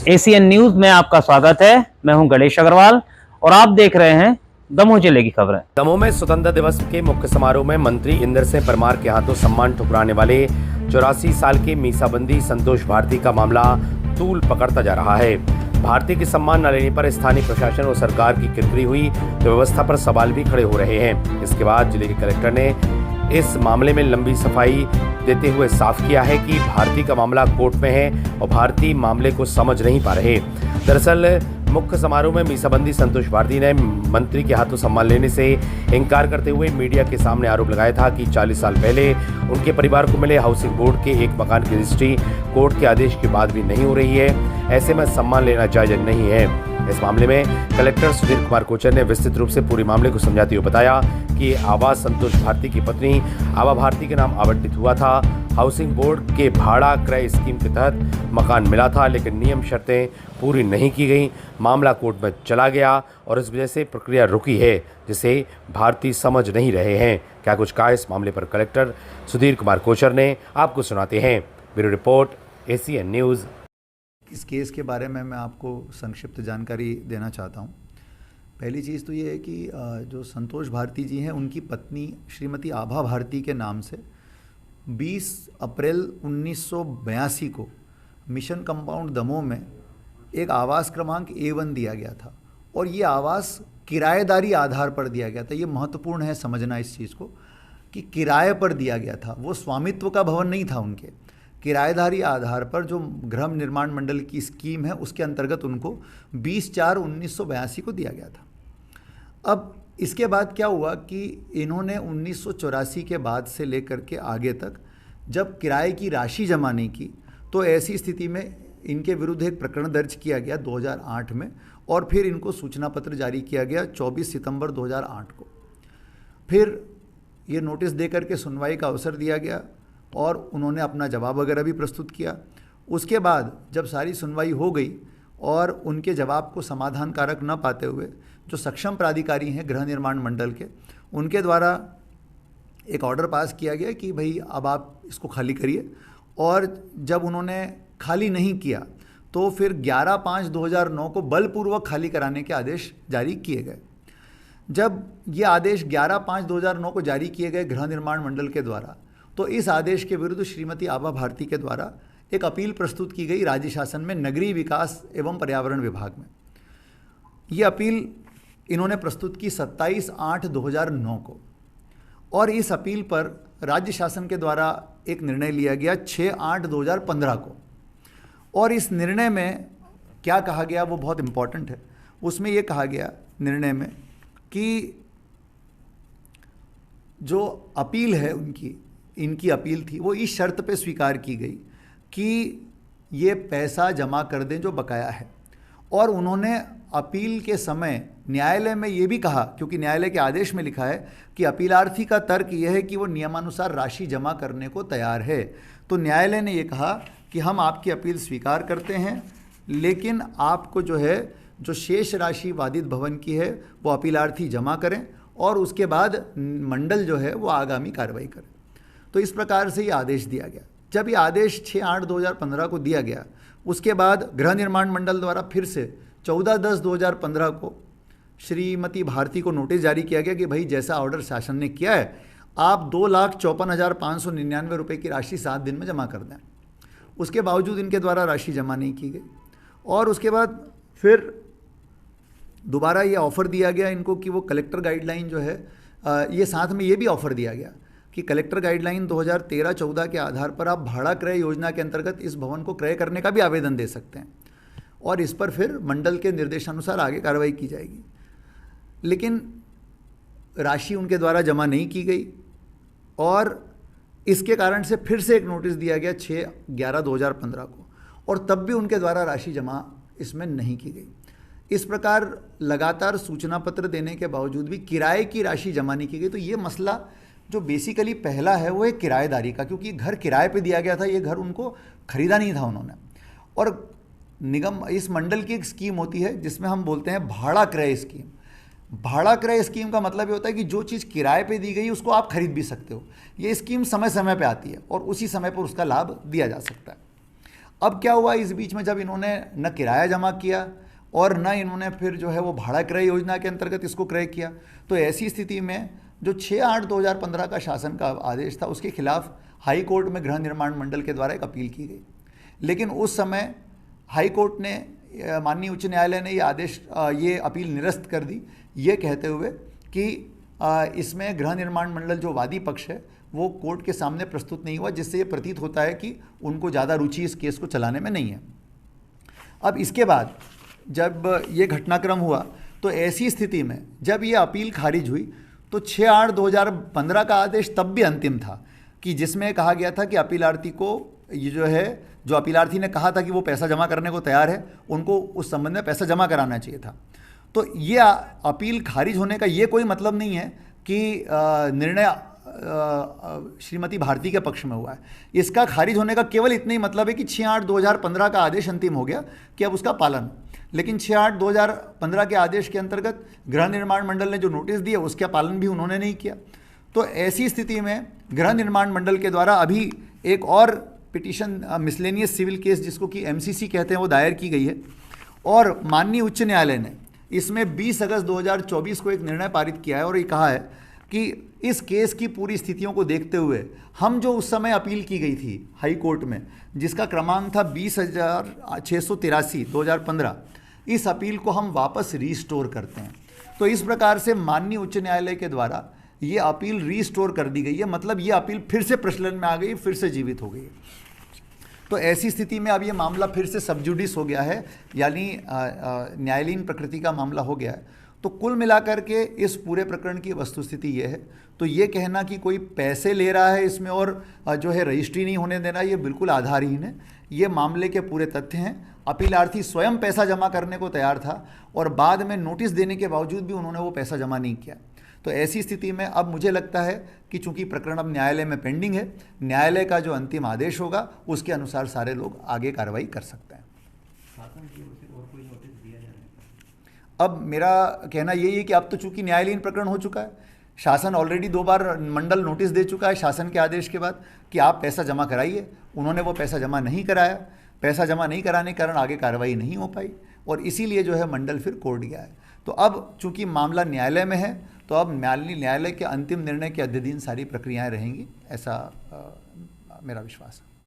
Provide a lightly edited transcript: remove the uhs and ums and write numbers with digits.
ACN news में आपका स्वागत है। मैं हूं गणेश अग्रवाल और आप देख रहे हैं दमोह जिले की खबरें। दमोह में स्वतंत्रता दिवस के मुख्य समारोह में मंत्री इंदर सिंह परमार के हाथों सम्मान ठुकराने वाले 84 साल के मीसाबंदी संतोष भारती का मामला तूल पकड़ता जा रहा है। भारती के सम्मान न लेने पर स्थानीय प्रशासन और सरकार की किरकिरी हुई तो व्यवस्था पर सवाल भी खड़े हो रहे हैं। इसके बाद जिले के कलेक्टर ने इस मामले में लंबी सफाई देते हुए साफ किया है कि भारती का मामला कोर्ट में है और भारती मामले को समझ नहीं पा रहे। दरअसल मुख्य समारोह में मीसाबंदी संतोष भारती ने मंत्री के हाथों सम्मान लेने से इनकार करते हुए मीडिया के सामने आरोप लगाया था कि 40 साल पहले उनके परिवार को मिले हाउसिंग बोर्ड के एक मकान की रजिस्ट्री कोर्ट के आदेश के बाद भी नहीं हो रही है। ऐसे में सम्मान लेना जायज नहीं है। इस मामले में कलेक्टर सुधीर कुमार कोचर ने विस्तृत रूप से पूरे मामले को समझाते हुए बताया कि आवास संतोष भारती की पत्नी आभा भारती के नाम आवंटित हुआ था। हाउसिंग बोर्ड के भाड़ा क्रय स्कीम के तहत मकान मिला था, लेकिन नियम शर्तें पूरी नहीं की गई। मामला कोर्ट में चला गया और इस वजह से प्रक्रिया रुकी है, जिसे भारती समझ नहीं रहे हैं। क्या कुछ कहा इस मामले पर कलेक्टर सुधीर कुमार कोचर ने, आपको सुनाते हैं। Bureau report, ACN news. इस केस के बारे में मैं आपको संक्षिप्त जानकारी देना चाहता हूँ। पहली चीज़ तो ये है कि जो संतोष भारती जी हैं, उनकी पत्नी श्रीमती आभा भारती के नाम से 20 अप्रैल 1982 को मिशन कंपाउंड दमोह में एक आवास क्रमांक A1 दिया गया था और ये आवास किराएदारी आधार पर दिया गया था। ये महत्वपूर्ण है समझना इस चीज़ को कि किराए पर दिया गया था, वो स्वामित्व का भवन नहीं था। उनके किराएदारी आधार पर जो गृह निर्माण मंडल की स्कीम है उसके अंतर्गत उनको 20/4/1982 को दिया गया था। अब इसके बाद क्या हुआ कि इन्होंने 1984 के बाद से लेकर के आगे तक जब किराए की राशि जमा नहीं की तो ऐसी स्थिति में इनके विरुद्ध एक प्रकरण दर्ज किया गया 2008 में और फिर इनको सूचना पत्र जारी किया गया 24 सितंबर 2008 को। फिर ये नोटिस दे करके सुनवाई का अवसर दिया गया और उन्होंने अपना जवाब वगैरह भी प्रस्तुत किया। उसके बाद जब सारी सुनवाई हो गई और उनके जवाब को समाधान कारक न पाते हुए जो सक्षम प्राधिकारी हैं गृह निर्माण मंडल के, उनके द्वारा एक ऑर्डर पास किया गया कि भाई अब आप इसको खाली करिए। और जब उन्होंने खाली नहीं किया तो फिर 11/5/2009 को बलपूर्वक खाली कराने के आदेश जारी किए गए। जब ये आदेश 11/5/2009 को जारी किए गए गृह निर्माण मंडल के द्वारा, तो इस आदेश के विरुद्ध श्रीमती आभा भारती के द्वारा एक अपील प्रस्तुत की गई राज्य शासन में नगरीय विकास एवं पर्यावरण विभाग में। ये अपील इन्होंने प्रस्तुत की 27/8/2009 को और इस अपील पर राज्य शासन के द्वारा एक निर्णय लिया गया 6/8/2015 को। और इस निर्णय में क्या कहा गया वो बहुत इम्पॉर्टेंट है। उसमें ये कहा गया निर्णय में कि जो अपील है इनकी अपील थी वो इस शर्त पे स्वीकार की गई कि ये पैसा जमा कर दें जो बकाया है। और उन्होंने अपील के समय न्यायालय में ये भी कहा, क्योंकि न्यायालय के आदेश में लिखा है कि अपीलार्थी का तर्क यह है कि वो नियमानुसार राशि जमा करने को तैयार है। तो न्यायालय ने ये कहा कि हम आपकी अपील स्वीकार करते हैं, लेकिन आपको जो शेष राशि वादित भवन की है वो अपीलार्थी जमा करें और उसके बाद मंडल जो है वो आगामी कार्रवाई करे। तो इस प्रकार से ये आदेश दिया गया। जब ये आदेश 6/8/2015 को दिया गया, उसके बाद गृह निर्माण मंडल द्वारा फिर से 14/10/2015 को श्रीमती भारती को नोटिस जारी किया गया कि भाई जैसा ऑर्डर शासन ने किया है आप 2,54,599 रुपये की राशि 7 दिन में जमा कर दें। उसके बावजूद इनके द्वारा राशि जमा नहीं की गई और उसके बाद फिर दोबारा ये ऑफ़र दिया गया इनको कि वो कलेक्टर गाइडलाइन जो है, ये साथ में ये भी ऑफ़र दिया गया कि कलेक्टर गाइडलाइन 2013-14 के आधार पर आप भाड़ा क्रय योजना के अंतर्गत इस भवन को क्रय करने का भी आवेदन दे सकते हैं और इस पर फिर मंडल के निर्देशानुसार आगे कार्रवाई की जाएगी। लेकिन राशि उनके द्वारा जमा नहीं की गई और इसके कारण से फिर से एक नोटिस दिया गया 6/11/2015 को और तब भी उनके द्वारा राशि जमा इसमें नहीं की गई। इस प्रकार लगातार सूचना पत्र देने के बावजूद भी किराए की राशि जमा नहीं की गई। तो ये मसला जो बेसिकली पहला है वो है किराएदारी का, क्योंकि घर किराए पे दिया गया था, ये घर उनको खरीदा नहीं था उन्होंने। और निगम इस मंडल की एक स्कीम होती है जिसमें हम बोलते हैं भाड़ा क्रय स्कीम। भाड़ा क्रय स्कीम का मतलब ये होता है कि जो चीज़ किराए पे दी गई उसको आप खरीद भी सकते हो। ये स्कीम समय समय पे आती है और उसी समय पर उसका लाभ दिया जा सकता है। अब क्या हुआ इस बीच में, जब इन्होंने न किराया जमा किया और न इन्होंने फिर जो है वो भाड़ा क्रय योजना के अंतर्गत इसको क्रय किया, तो ऐसी स्थिति में जो 6/8/2015 का शासन का आदेश था उसके खिलाफ हाई कोर्ट में गृह निर्माण मंडल के द्वारा एक अपील की गई। लेकिन उस समय हाई कोर्ट ने, माननीय उच्च न्यायालय ने ये अपील निरस्त कर दी, ये कहते हुए कि इसमें गृह निर्माण मंडल जो वादी पक्ष है वो कोर्ट के सामने प्रस्तुत नहीं हुआ, जिससे ये प्रतीत होता है कि उनको ज़्यादा रुचि इस केस को चलाने में नहीं है। अब इसके बाद जब ये घटनाक्रम हुआ तो ऐसी स्थिति में जब ये अपील खारिज हुई तो 6/8/2015 का आदेश तब भी अंतिम था, कि जिसमें कहा गया था कि अपीलार्थी को ये जो अपीलार्थी ने कहा था कि वो पैसा जमा करने को तैयार है, उनको उस संबंध में पैसा जमा कराना चाहिए था। तो ये अपील खारिज होने का ये कोई मतलब नहीं है कि निर्णय श्रीमती भारती के पक्ष में हुआ है। इसका खारिज होने का केवल इतना ही मतलब है कि 6/8/2015 का आदेश अंतिम हो गया कि अब उसका पालन। लेकिन 6/8/2015 के आदेश के अंतर्गत गृह निर्माण मंडल ने जो नोटिस दिए उसका पालन भी उन्होंने नहीं किया। तो ऐसी स्थिति में गृह निर्माण मंडल के द्वारा अभी एक और पिटीशन, मिसलेनियस सिविल केस जिसको कि MCC कहते हैं, वो दायर की गई है और माननीय उच्च न्यायालय ने इसमें 20 अगस्त 2024 को एक निर्णय पारित किया है और ये कहा है कि इस केस की पूरी स्थितियों को देखते हुए हम जो उस समय अपील की गई थी हाई कोर्ट में, जिसका क्रमांक था 20,683 2015, इस अपील को हम वापस रीस्टोर करते हैं। तो इस प्रकार से माननीय उच्च न्यायालय के द्वारा ये अपील रीस्टोर कर दी गई है, मतलब ये अपील फिर से प्रचलन में आ गई, फिर से जीवित हो गई है। तो ऐसी स्थिति में अब ये मामला फिर से सब जुडिस हो गया है, यानी न्यायालयीन प्रकृति का मामला हो गया है। तो कुल मिलाकर के इस पूरे प्रकरण की वस्तुस्थिति ये है। तो ये कहना कि कोई पैसे ले रहा है इसमें और जो है रजिस्ट्री नहीं होने देना, ये बिल्कुल आधारहीन है। ये मामले के पूरे तथ्य हैं। अपीलार्थी स्वयं पैसा जमा करने को तैयार था और बाद में नोटिस देने के बावजूद भी उन्होंने वो पैसा जमा नहीं किया। तो ऐसी स्थिति में अब मुझे लगता है कि चूंकि प्रकरण अब न्यायालय में पेंडिंग है, न्यायालय का जो अंतिम आदेश होगा उसके अनुसार सारे लोग आगे कार्रवाई कर सकते हैं। अब मेरा कहना यही है कि अब तो चूंकि न्यायालयीन प्रकरण हो चुका है, शासन ऑलरेडी 2 बार मंडल नोटिस दे चुका है शासन के आदेश के बाद कि आप पैसा जमा कराइए। उन्होंने वो पैसा जमा नहीं कराया, पैसा जमा नहीं कराने के कारण आगे कार्रवाई नहीं हो पाई और इसीलिए जो है मंडल फिर कोर्ट गया है। तो अब चूंकि मामला न्यायालय में है तो अब न्यायालय के अंतिम निर्णय के अध्ययन सारी प्रक्रियाएं रहेंगी, ऐसा मेरा विश्वास है।